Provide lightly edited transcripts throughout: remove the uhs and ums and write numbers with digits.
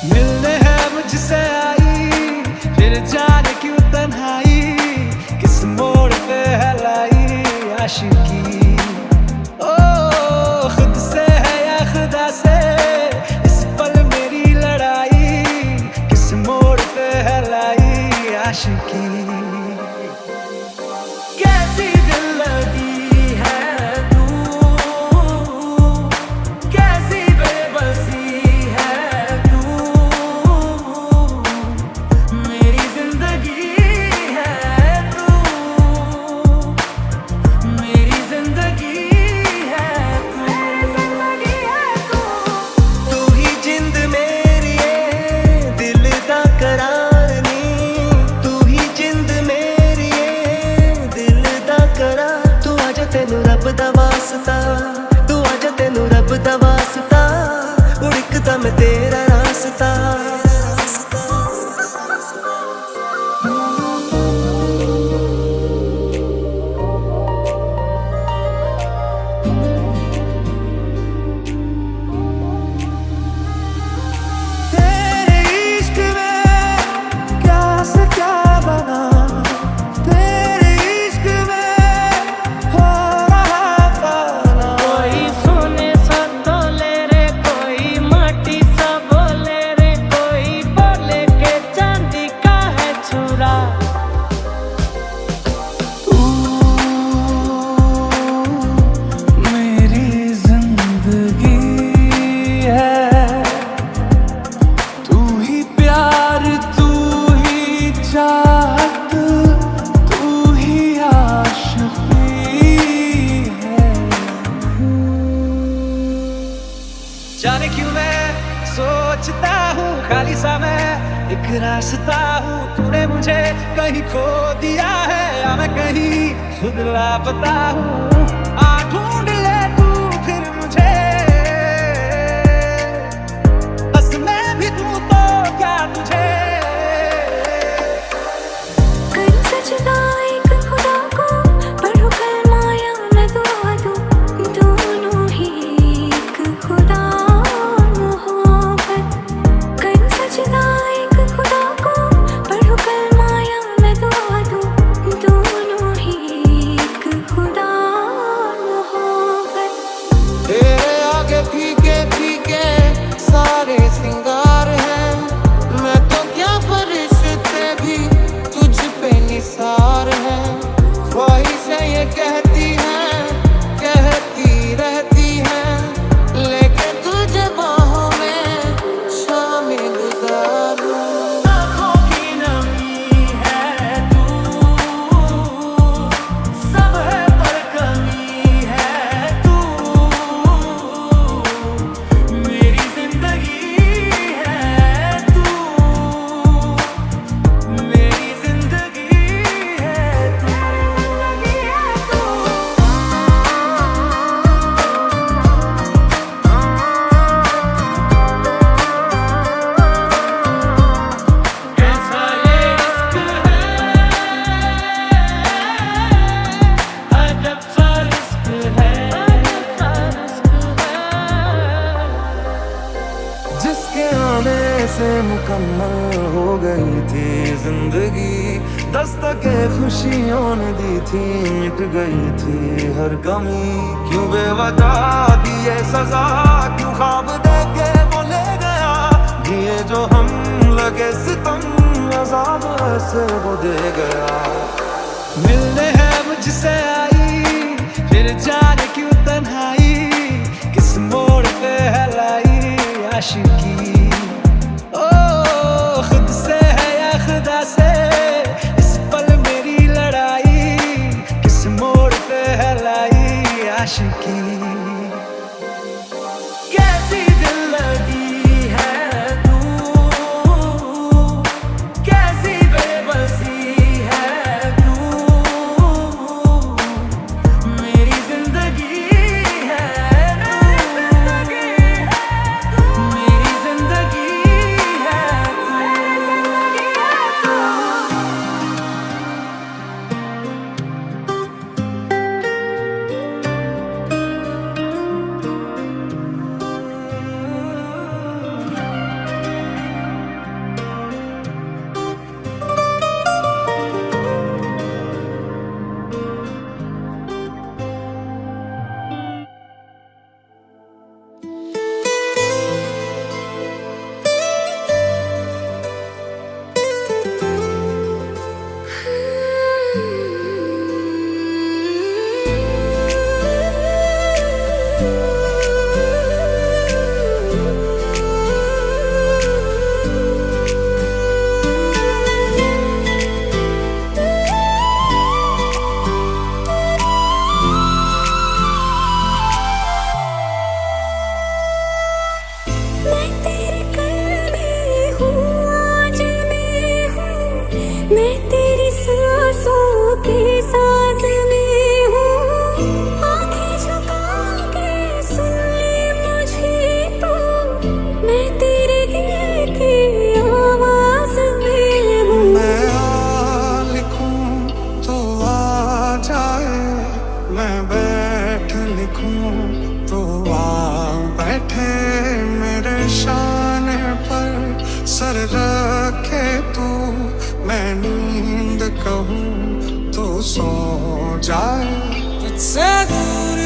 मिलने है मुझसे आई, फिर जाने क्यों तन्हाई, किस मोड़ पे है लाई आशिकी। ओ खुद से है या खुदा से, इस पल मेरी लड़ाई, किस मोड़ पे है लाई आशिकी। कैसी दिल लगी है तू, कैसी बेबसी है तू, मेरी जिंदगी है तू, मेरी जिंदगी है तू, मेरी जिंदगी है तू। तू ही जिंद मेरी है, दिल दा करार नी, तू ही जिंद मेरी है, दिल दा करार। तू आजा तेनू रब दा वास्ता, तू आजा तेनू रब दा वास्ता, उड़कदा मैं तेरा रास्ता। तेरे इश्क में क्या से क्या बना, तेरे इश्क में हो रहा पाना। कोई सोने सा तोले रे, कोई माटी सा बोले रे, कोई बोले के चांदी का है छुरा। तू मेरी जिंदगी है, तू ही प्यार, तू ही चाहत, तू ही आशिकी है। जाने क्यों मैं सोचता हूँ खाली सा मैं एक रास्ता हूँ, तूने मुझे कहीं खो दिया है या मैं कहीं खुद लापता हूँ। आ ढूंढ ले तू फिर मुझे, बस मैं भी तू तो क्या तुझे। कर सजदा एक खुदा को, पढ़ो कलमा या मैं दुआ दूं, दोनों ही एक खुदा मोहब्बत। कर सजदा एक खुदा को, पढ़ो कलमा या मैं दुआ दूं, दोनों ही एक खुदा मोहब्बत। तेरे आगे फीके फीके सारे सिंगार हैं, मैं तो क्या फरिश्ते भी तुझ पे निसार हैं। ख्वाहिशें ये कहती हैं, कहती रहती हैं, लेके तुझे बाहों में शामें गुजारूं। आँखों की नमी है तू, सब है पर कमी है तू, मेरी जिंदगी है तू, मेरी जिंदगी है तू, जिंदगी है तू। कैसा ये इश्क है, अजब सा इश्क है, अजब सा इश्क है। जिसके आने से मुकम्मल हो गई थी जिंदगी, दस्तके खुशियों ने दी थी, मिट गई थी हर कमी। क्यों बेवजह दिए सजा, क्यों ख्वाब देके वो ले गया, दिए जो हम लगे सितम, अज़ाब ऐसे वो दे गया। मिलने है मुझसे आई, फिर जाने क्यों तन्हाई, किस मोड़ पे है लाई आशिकी। ओ खुद से है या खुदा से, इस पल मेरी लड़ाई, किस मोड़ पे है लाई आशिकी। कैसी दिल लगी है तू, कैसी बेबसी है तू, मेरी जिंदगी सर रखे तू, मैं नींद कहूँ तो सो जाए। तुझसे दूर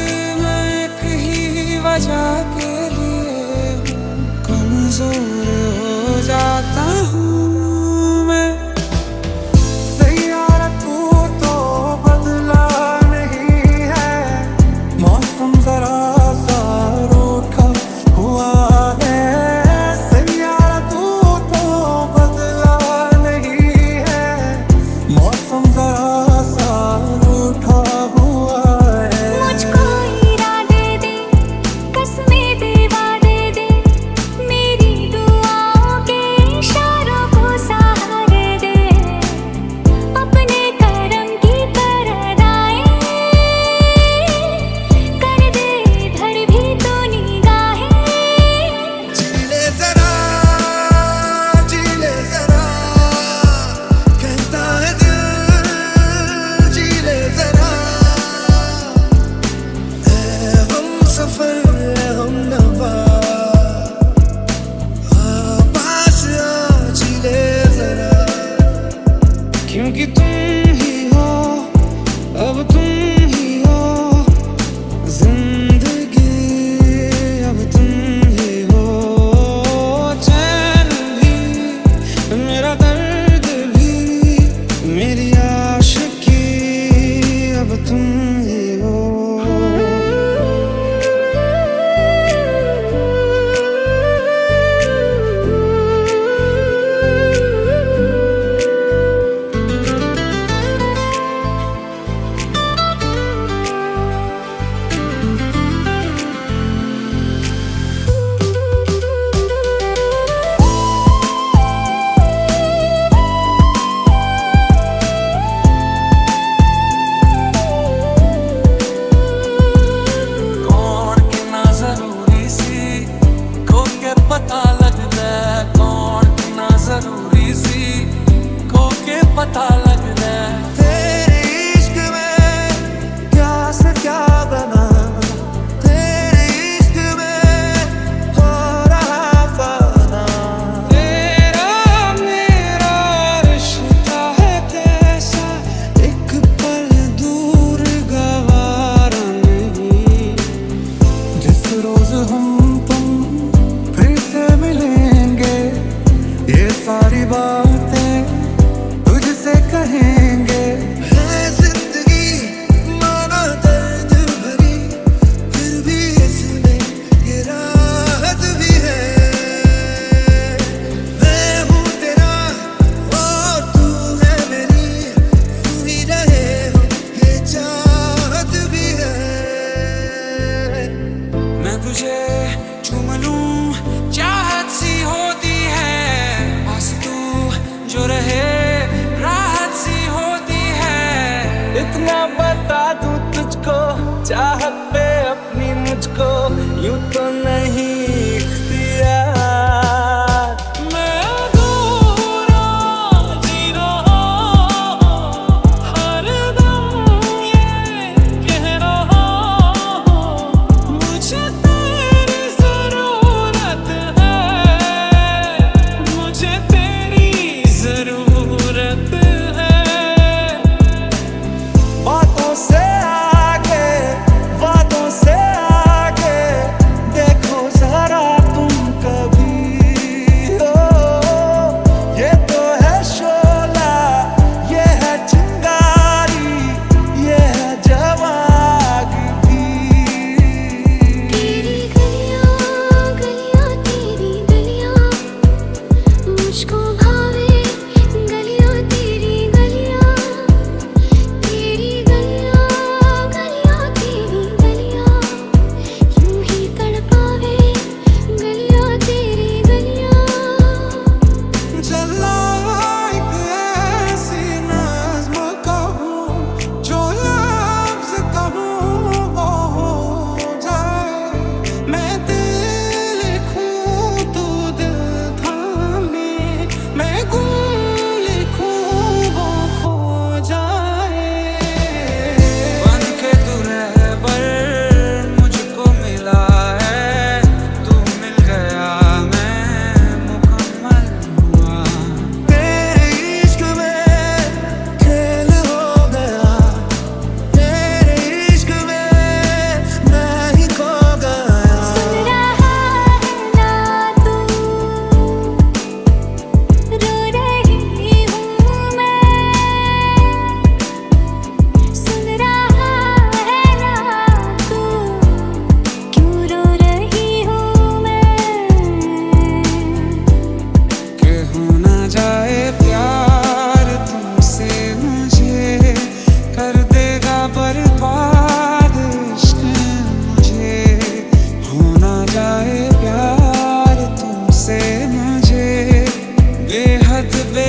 मैं एक ही वजह के लिए कमजोर हो जाता हूँ मैं। सैयारा तू तो बदला नहीं है, मौसम जरा सा रूठा हुआ है। सैयारा तू तो बदला नहीं है, मौसम जरा सा रूठा हुआ है। मुझको इरादे दे, कसमें दे, वादे दे, मेरी दुआओं के इशारे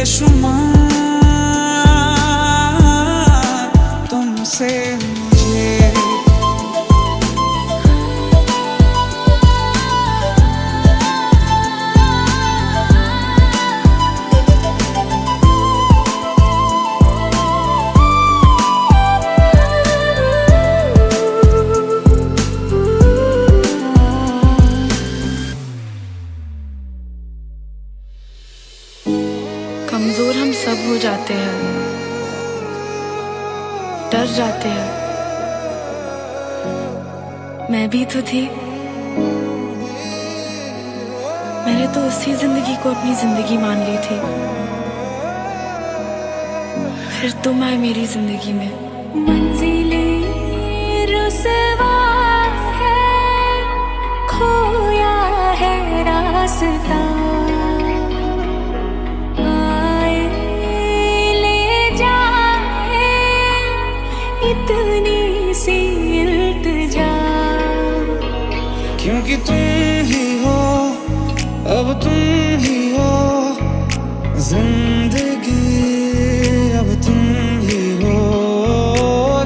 बेशुमार तुमसे मुझे। कमजोर हम सब हो जाते हैं, डर जाते हैं। मैं भी तो थी। मैंने तो उसी जिंदगी को अपनी जिंदगी मान ली थी। फिर तुम आए मेरी जिंदगी में। मंजिलें रुसवा है, खोया है रास्ता। इतनी सी इल्तिजा, क्योंकि तुम ही हो, अब तुम ही हो जिंदगी, अब तुम ही हो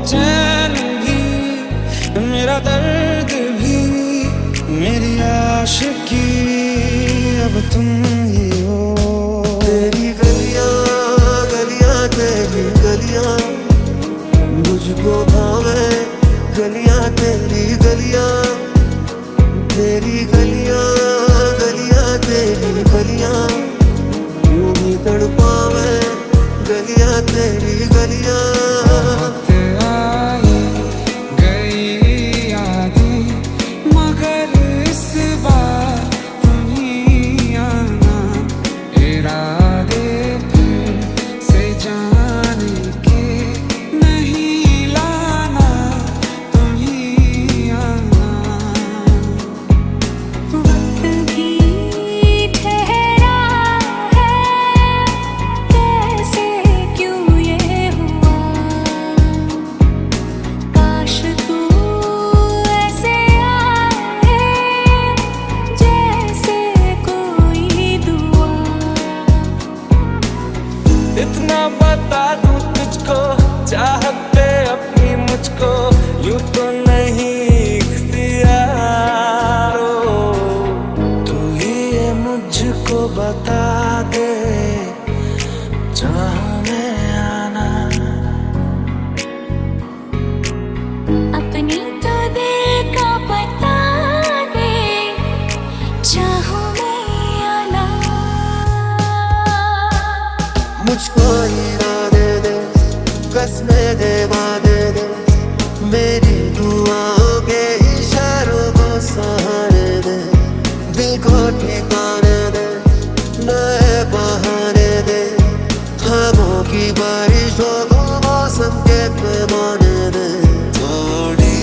चैन भी, मेरा दर्द भी, मेरी आशिकी, अब तुम ही हो। तेरी गलियां गलियां तेरी गलियां मुझको भावे, गलियां तेरी गलियां, तेरी गलियां गलियां तेरी गलियां यूं ही तड़पावे, गलियां तेरी गलियां। आई गई यादें मगर इस बार तुम ही आना, इरादे फिर से जाने के नहीं लाना, तुम ही आना। वक्त भी ठहरा है, कैसे क्यों ये हुआ। काश तू ऐसे आए जैसे कोई दुआ। इतना बता दूं तुझको, चाहत पे अपनी मुझको यूं तो नहीं इख्तियार हो। तू ही ये मुझको बता दे, जहाँ मैं आना। अपनी तो दिल का बता दे, चाहूं मैं आना। मुझको इरादे दे, कसमें दे, वादे दे, मेरी दुआओं के इशारों को सहारे दे, दिल को ठिकाने दे, नए बहाने दे, ख्वाबों की बारिशों को मौसम के पैमाने दे। थोड़ी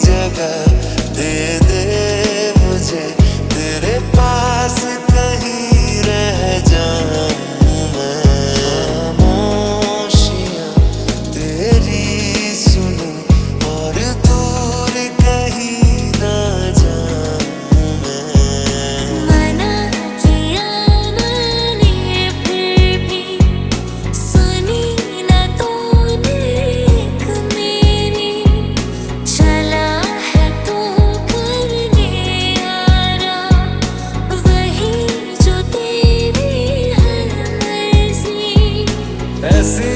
जगह दे दे मुझे, तेरे पास कहीं रह जाऊं मैं। खामोशियां तेरी सुनूं और दूर कहीं ना जाऊं मैं। मना किया मैंने फिर भी सुनी न तूने एक मेरी। चला है तू करने आरा, वही जो तेरी हर मर्जी। ऐसी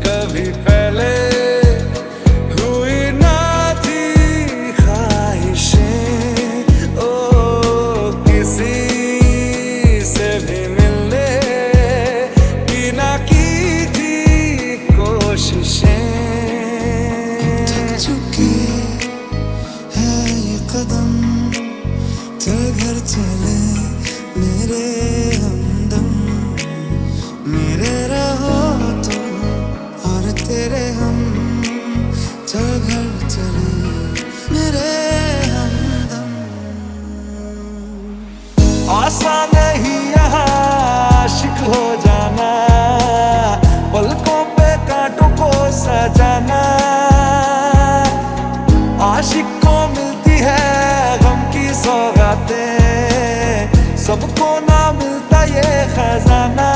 कभी पहले हुई ना थी ख्वाहिशें, ओ किसी से भी मिलने की ना की थी कोशिशें। थक चुकी है ये कदम, चल घर चले मेरे हमदम, मेरे रहो तुम और तेरे हम, चल घर चले मेरे हमदम। आसान नहीं यहाँ आशिक हो जाना, पलकों पे कांटों को सजाना। आशिक को मिलती है गम की सौगातें, सबको ना मिलता ये खजाना।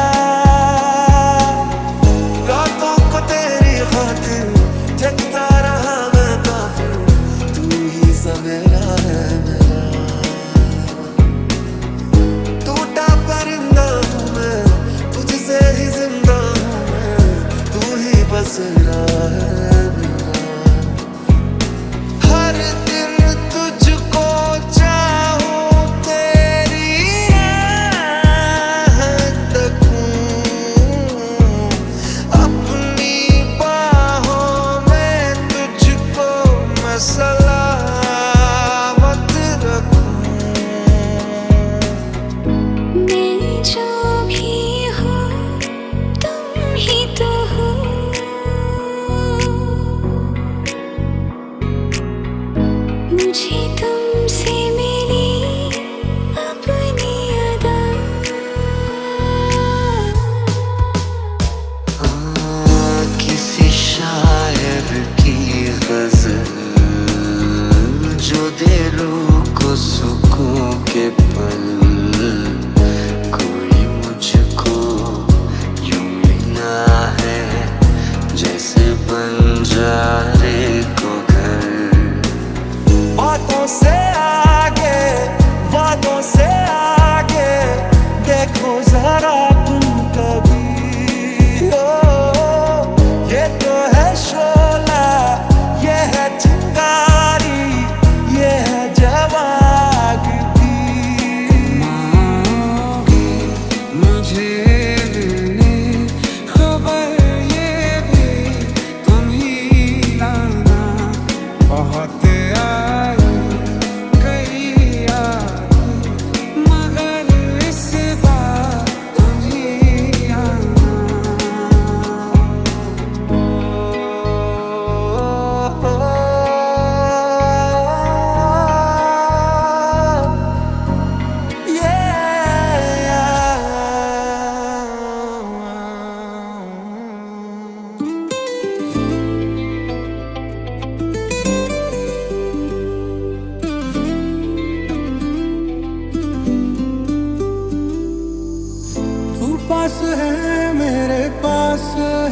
पास है मेरे पास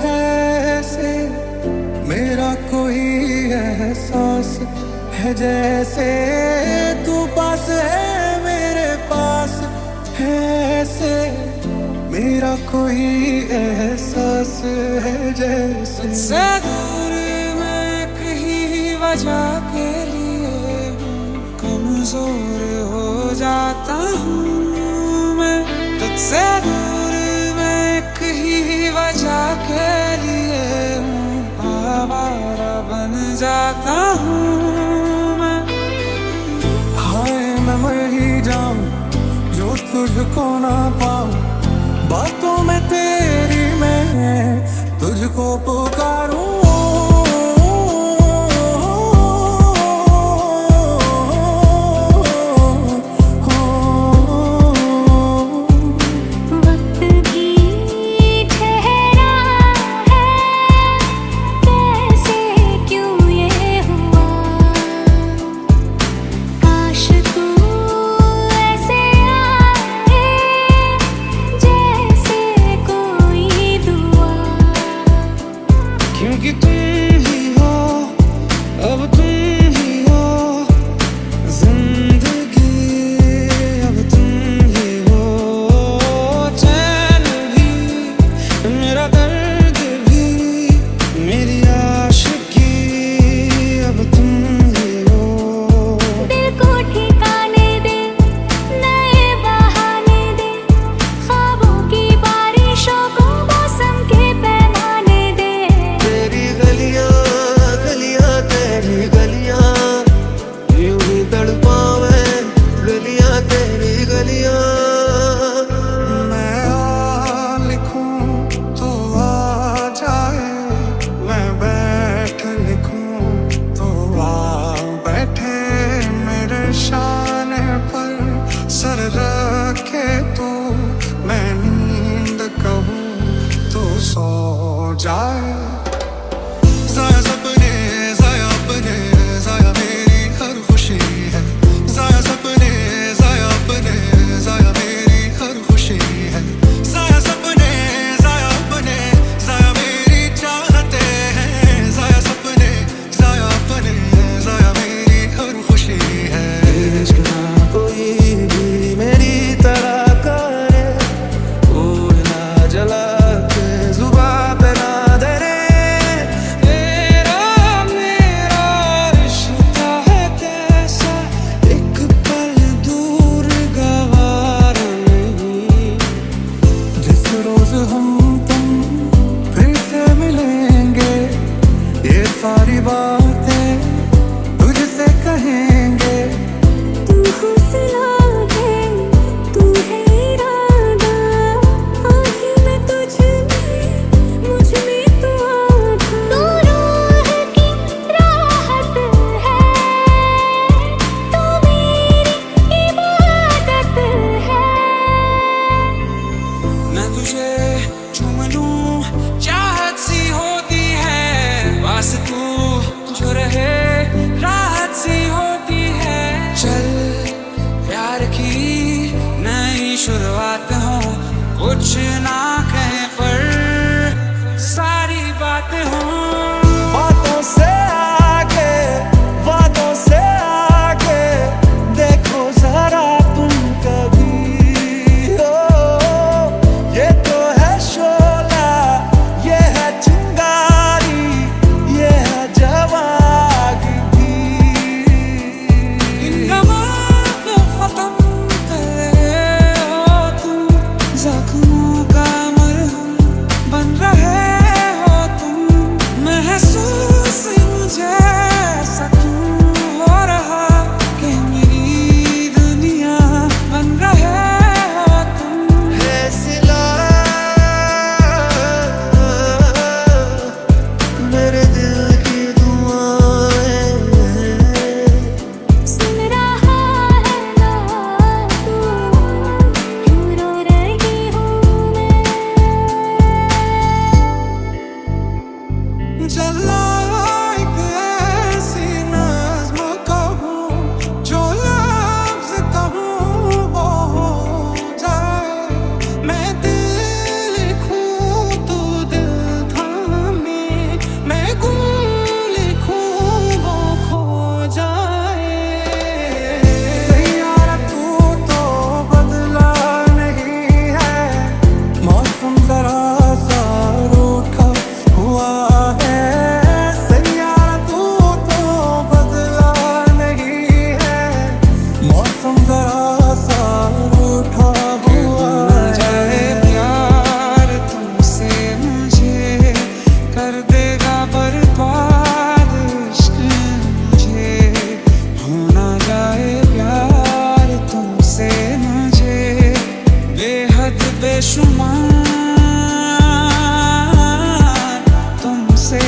है ऐसे मेरा कोई एहसास है जैसे तू पास है मेरे पास है ऐसे मेरा कोई एहसास है जैसे से दूर मैं कहीं वजह के लिए कमजोर हो जाता हूँ मैं तुझसे दूर मैं कहीं वजह के लिए आवारा बन जाता हूँ मैं। हाय मैं मर ही जाऊं जो तुझको ना पाऊं बातों में तेरी मैं तुझको पुकारूं वक्त भी ठहरा है कैसे क्यों ये हुआ काश तू ऐसे आए जैसे कोई दुआ क्योंकि तुम ही हो अब तुम ही हो जिंदगी अब तुम ही हो चैन भी मेरा दर्द भी मेरी आशिकी अब तुम ही हो दिल को ठिकाने दे नए बहाने दे ख्वाबों की बारिशों को मौसम के पैमाने दे तेरी गलियां गलियां तेरी गलियां यूं ही तड़पावे गलियां तेरी गलियां मैं आ लिखूं तो आ जाए मैं बैठ लिखूं तो आ बैठे मेरे शाने पर सर रखे तू मैं नींद कहूं तो सो जाए जाया सपने जाया अपने जाया मेरी हर खुशी है जाया सपने जाया अपने जाया मेरी हर खुशी है जाया सपने जाया अपने जाया मेरी चाहते हैं जाया सपने जाया अपने जाया मेरी हर खुशी है इश्क ना कोई भी मेरी तरह करे कोई ना जला के जुबान पे ना धरे तेरा मेरा रिश्ता है कैसा एक पल दूर गवारा नहीं जिस रोज हम तुम फिर से मिलेंगे ये सारी बातें तुझसे कहेंगे तू हौसला है तू है इरादा आँखें में तुझ में मुझ में तू आधा तू रूह की राहत है तू मेरी इबादत है मैं तुझे बेशुमार तुमसे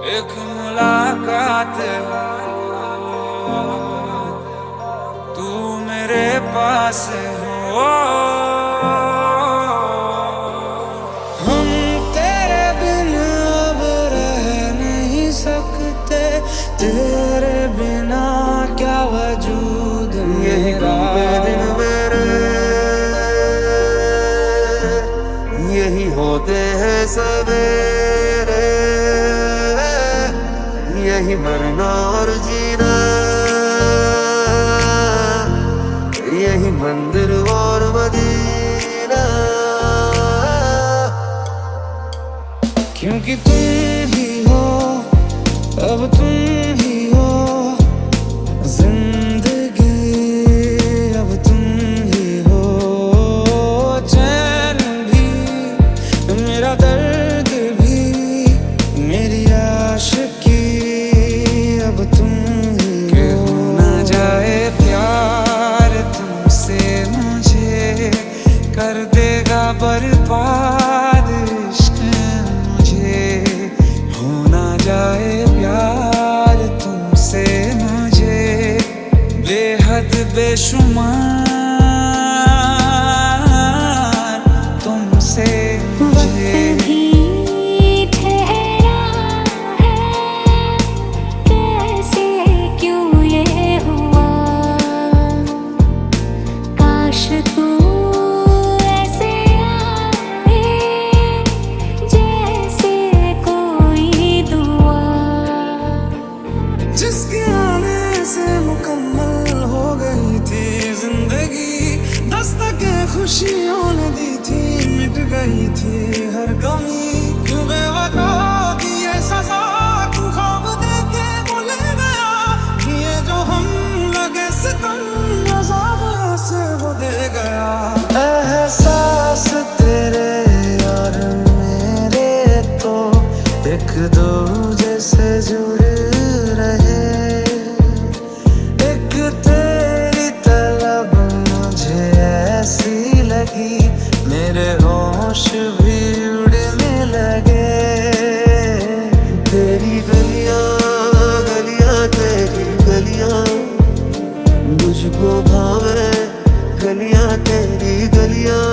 एक मुलाकात तू मेरे पास हो, हम तेरे बिन अब रह नहीं सकते, तेरे बिना क्या वजूद मेरा। दिन मेरे यही होते हैं सवेरे, यही मरना और जीना, यही मंदिर और मदीना। क्योंकि तुम ही हो, अब तुम ही हो जिंदगी, अब तुम ही हो चैन भी, मेरा दर्द भी, मेरी आशिकी, अब तुम ही हो। ना जाए प्यार तुमसे मुझे, कर देगा बर्बाद इश्क मुझे। हो ना जाए प्यार तुमसे मुझे, बेहद बेशुमार तुमसे मुझे। वक्त भी ठहरा है, कैसे क्यों ये हुआ, काश तू ऐसे आए जैसे कोई दुआ। जिसके आने से मुकम्मल हो गई थी जिंदगी, दस्तके खुशियों ने दी थी, मिट गई थी हर कमी। क्यों बेवफा की ये सजा, तू ख्वाब देके भूल गया, ये जो हम लगे सितम अज़ाब से वो दे गया। एहसास तेरे और मेरे तो एक दूजे से जुड़ रहे, एक तेरी तलब मुझे ऐसी लगी, मेरे होश भी उड़ने लगे। तेरी गलियां गलियां तेरी गलियां मुझको भावे, गलियां तेरी गलियां,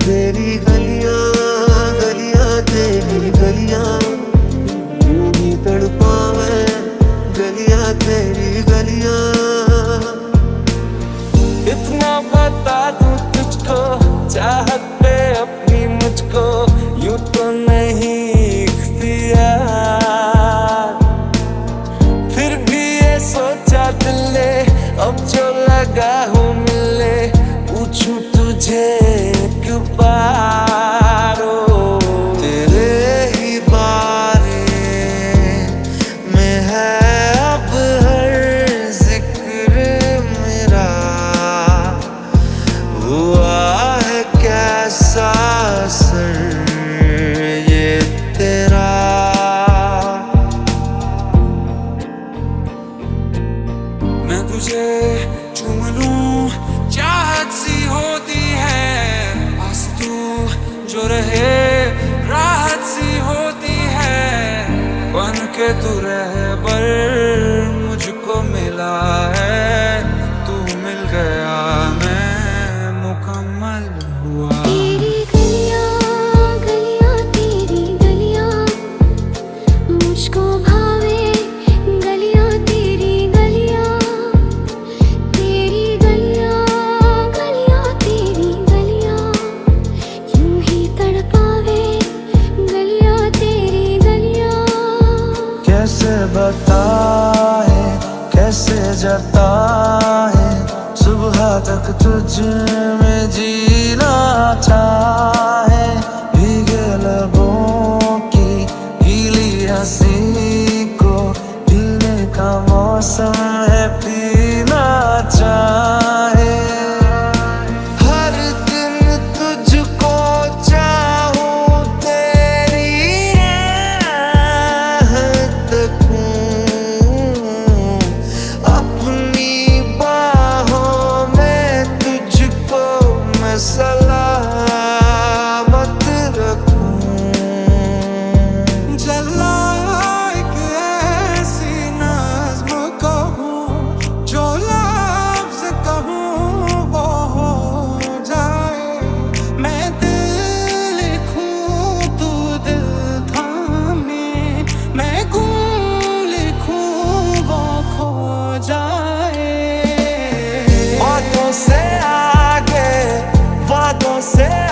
तेरी गलियां गलियां तेरी गलियां यूं ही तड़पावे, गलियां तेरी गलियां। इतना बता दूं तुझको, चाहत पे अपनी मुझको यूं तो नहीं इख्तियार, फिर भी ये सोचा दिल ने अब जो लगा हूँ मिलने, पूछूं तुझे एक बार। तेरे ही बारे में है अब हर जिक्र मेरा, हुआ है कैसा असर ये तेरा। मैं तुझे चूम लूं, चाहत सी होती है, पास तू जो रहे राहत सी होती है। बन के तू रहबर मुझको मिला है, तू मिल गया मैं मुकम्मल हुआ। तेरी गलियां गलियां तेरी गलियां मुझको भावे, गलियां तेरी गलियां, तेरी सुबह तक तुझ में जीना चाहे, भीगे लबों की गीली हंसी को पीने का मौसम है, पीना चाहे। हर दिन तुझको चाहूं, तेरी आहट तकूं, अपनी बाहों में तुझको मैं सलामत रखूं। जला एक ऐसी नज़्म कहूं, जो लफ्ज़ कहूं वो हो जाए। मैं दिल लिखूं तू दिल थामे, मैं गुम लिखूं वो खो जाए। बातों से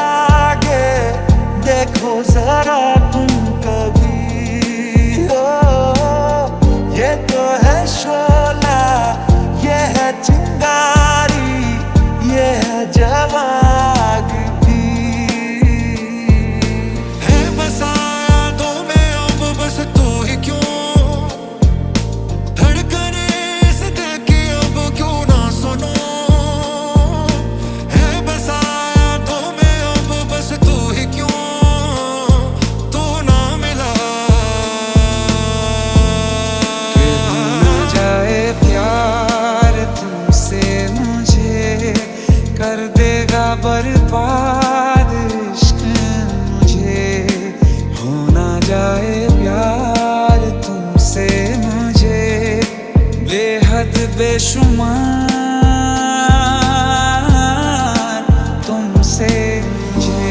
आगे देखो जरा तुम कभी हो। ये तो है शोला, ये है चिंगारी, ये है जवाग भी। है बसाया तो मैं अब बस तू ही क्यों, धड़कने से देखे अब क्यों ना सुनो। कर देगा बर्बाद इश्क मुझे, हो ना जाए प्यार तुमसे मुझे, बेहद बेशुमार तुमसे मुझे।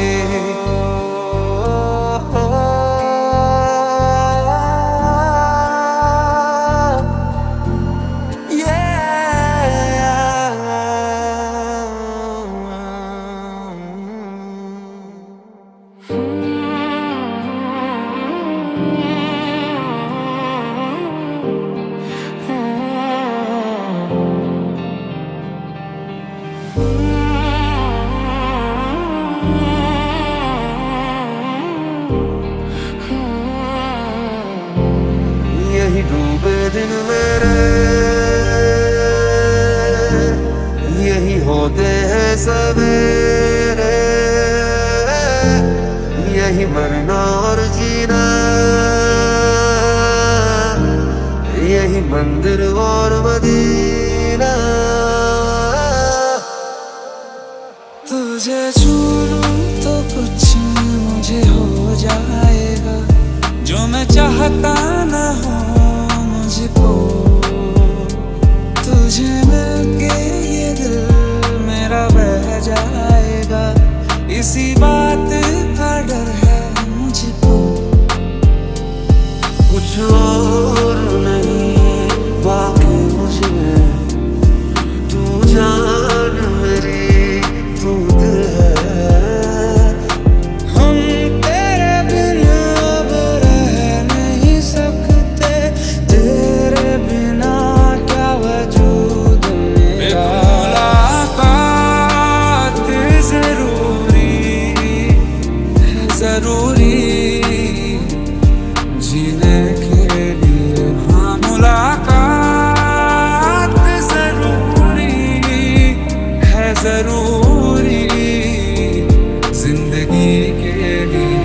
यही डूबे दिन मेरे, यही होते हैं सवेरे, यही मरना और जीना, यही मंदिर और मदीना। तुझे छू लूं तो कुछ मुझे हो जाएगा, जो मैं चाहता न हो मुझको। तुझे मिलके ये दिल मेरा बह जाएगा, इसी बात का डर है मुझको। कुछ और नहीं बाकी मुझे, तू जान मेरी तू दिल है। हम तेरे बिना अब रह नहीं सकते, तेरे बिना क्या वजूद मेरा। मुलाकात जरूरी है, जरूरी जीने के लिए। हाँ, मुलाकात जरूरी है, जरूरी जिंदगी के लिए।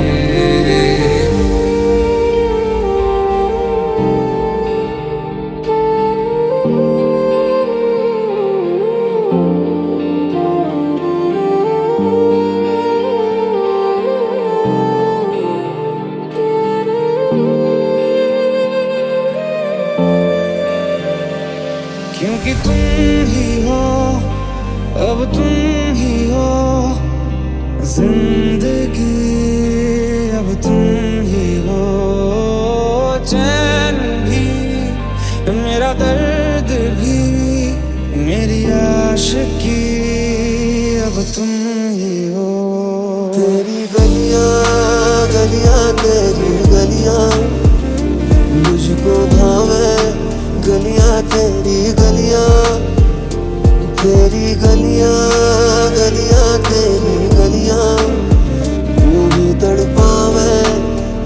क्योंकि तुम ही हो, अब तुम ही हो जिंदगी, अब तुम ही हो चैन भी, मेरा दर्द भी, मेरी आशिकी, अब तुम ही हो। तेरी गलियां गलियां तेरी गलियां मुझको भावे, गलियां तेरी गलियां तेरी गलियां गलियां तेरी गलियां यूं ही तड़पावे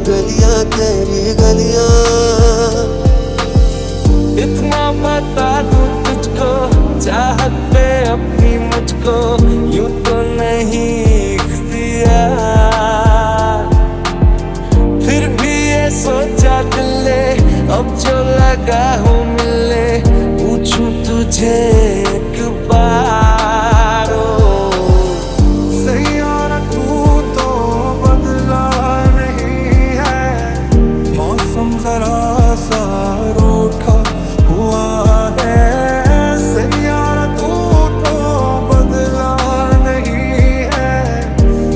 गलियां तेरी गलियां। इतना बता दूं तुझको चाहत पे अपनी मुझको यूं तो नहीं इख्तियार, फिर भी ये सोचा दिल ने अब जो लगा हूँ मिलने पूछूं तुझे एक बार। सैयारा तू तो बदला नहीं है, मौसम जरा सा रूठा हुआ है। सैयारा तू तो बदला नहीं है,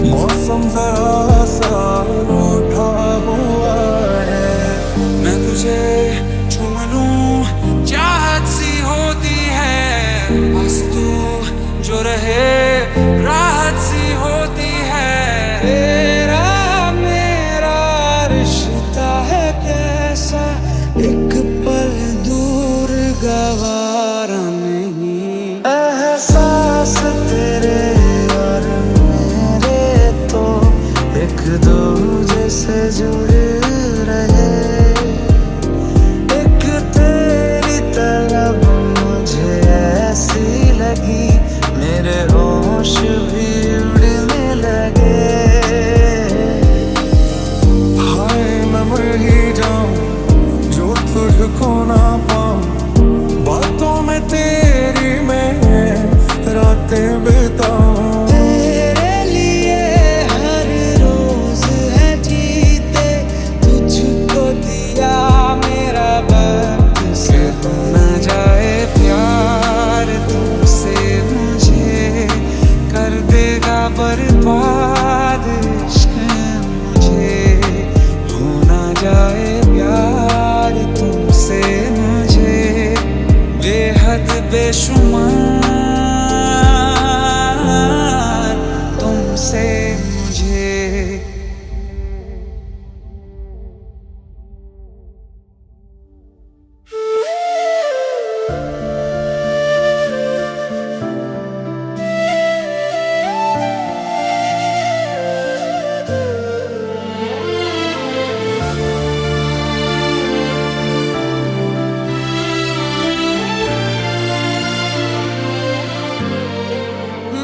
मौसम जरा सा रूठा हुआ है। मैं तुझे चूम लूं चाहत सी होती है, बस तू जो रहे राहत सी होती है। तेरा मेरा रिश्ता है कैसा एक पल दूर गवारा नहीं। एहसास तेरे और मेरे तो एक दूजे से जुड़ रहे, एक तेरी तलब मुझे ऐसी लगी मेरे होश भी उड़ने लगे। हाय मैं मर ही जाऊं जो तुझको ना पाऊं, बातों में तेरी मैं रातें बिताऊं। तेरे लिए हर रोज है जीते तुझको दिया मेरा वक्त से हो न जाए प्यार तुमसे मुझे कर देगा बर्बाद इश्क मुझे। हो न जाए प्यार तुमसे मुझे बेहद बेशुमार तुमसे मुझे।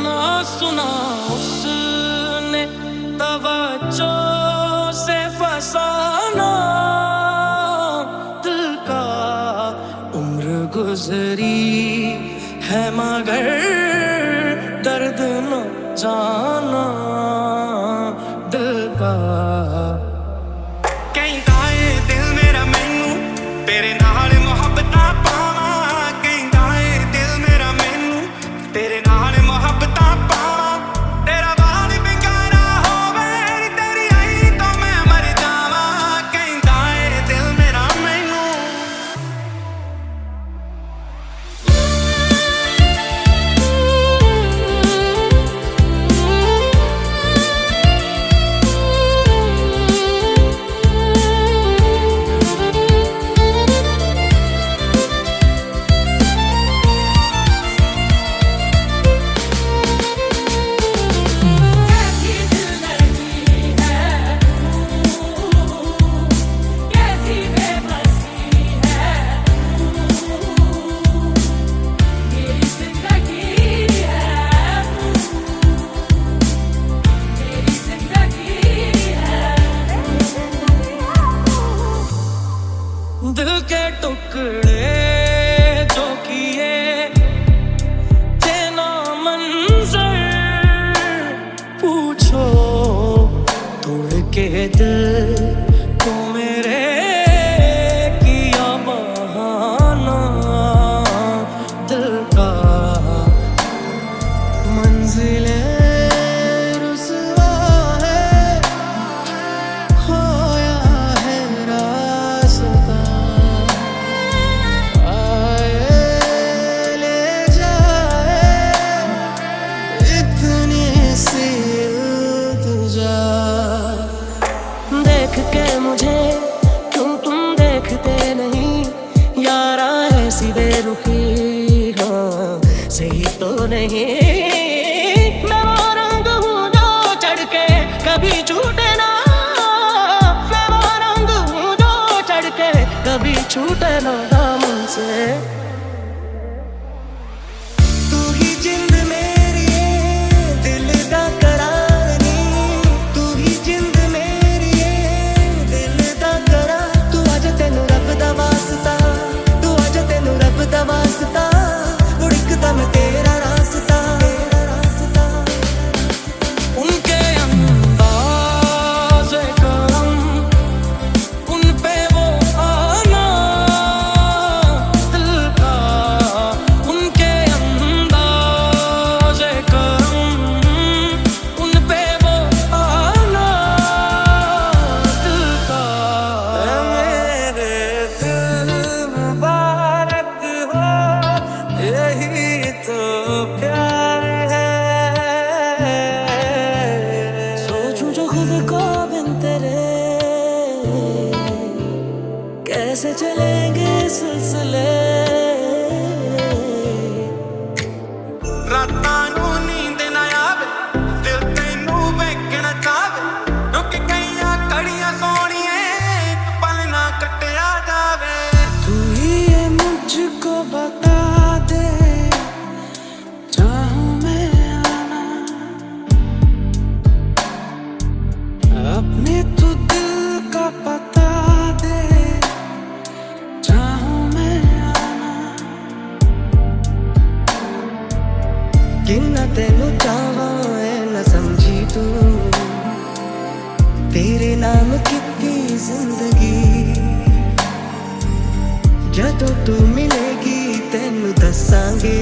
ना सुना उसने तवज्जो से फसाना दिल का, उम्र गुजरी है मगर दर्द न जाना दिल का। ਕਹਿੰਦਾ ਏ ਦਿਲ ਮੇਰਾ ਮੈਨੂੰ ਤੇਰੇ ਨਾਲ ਮੁਹੱਬਤਾਂ ਪਾਵਾਂ, ਕਹਿੰਦਾ ਏ ਦਿਲ ਮੇਰਾ ਮੈਨੂੰ ਤੇਰੇ ਨਾਲ ਮੁਹੱਬਤਾਂ ਪਾਵਾਂ। ਤੇਰਾ ਵਾਲ ਬਿੰਗਾਰਾ ਹੋਵੇ ਤੇਰੀ ਆਈ ਤੋਂ ਮੈਂ ਮਰ ਜਾਵਾਂ, ਕਹਿੰਦਾ ਏ ਦਿਲ ਮੇਰਾ ਮੈਨੂੰ। दिल के टुकड़े जो किए थे ना मंजर, पूछो तोड़ के दिल को मेरे किया बहाना दिल का। मंजिले रुसवा है खोया है रास्ता, आए ले जाए इतनी सी इल्तिजा। देख के मुझे क्यों तुम देखते नहीं यारा ऐसी बेरुखी, हाँ सही तो तो नहीं। मैं वो रंग हूँ जो चढ़ के कभी छूटे ना, मैं वो रंग हूँ जो चढ़ के कभी छूटे ना दामन से। तू ही जिंद मेरी दिल दा करार नी, तू ही जिंद मेरी दिल दा करार। तू अज तेनू रब दा वास्ता, तू अज तेनू रब दा वास्ता, उड़कदा मैं तेरा रास्ता, तेरा रास्ता। उनके अंदाज़े करम, उन पे वो आना दिल का, उनके अंदाज़े करम, उन पे वो आना दिल का। मेरे दिल मुबारक हो, यही तो प्यार है। सोचूं जो खुद को बिन तेरे, कैसे चलेंगे सिलसिले। रातां नूं नींद ना आवे, दिल तैनू वेखना चावे, रुक गईयां घड़ियां सोहणिए, एक पल ना कटिया जावे। तू ही ये मुझको बता दे, चाहूं मैं आना अपने, तू दिल का पता दे, चाहूं मैं आना। किन्ना तेनू चाहां ऐ न समझी तू, तेरे नाम कितनी जिंदगी। जदों तू मिलेगी तेनू दसांगे,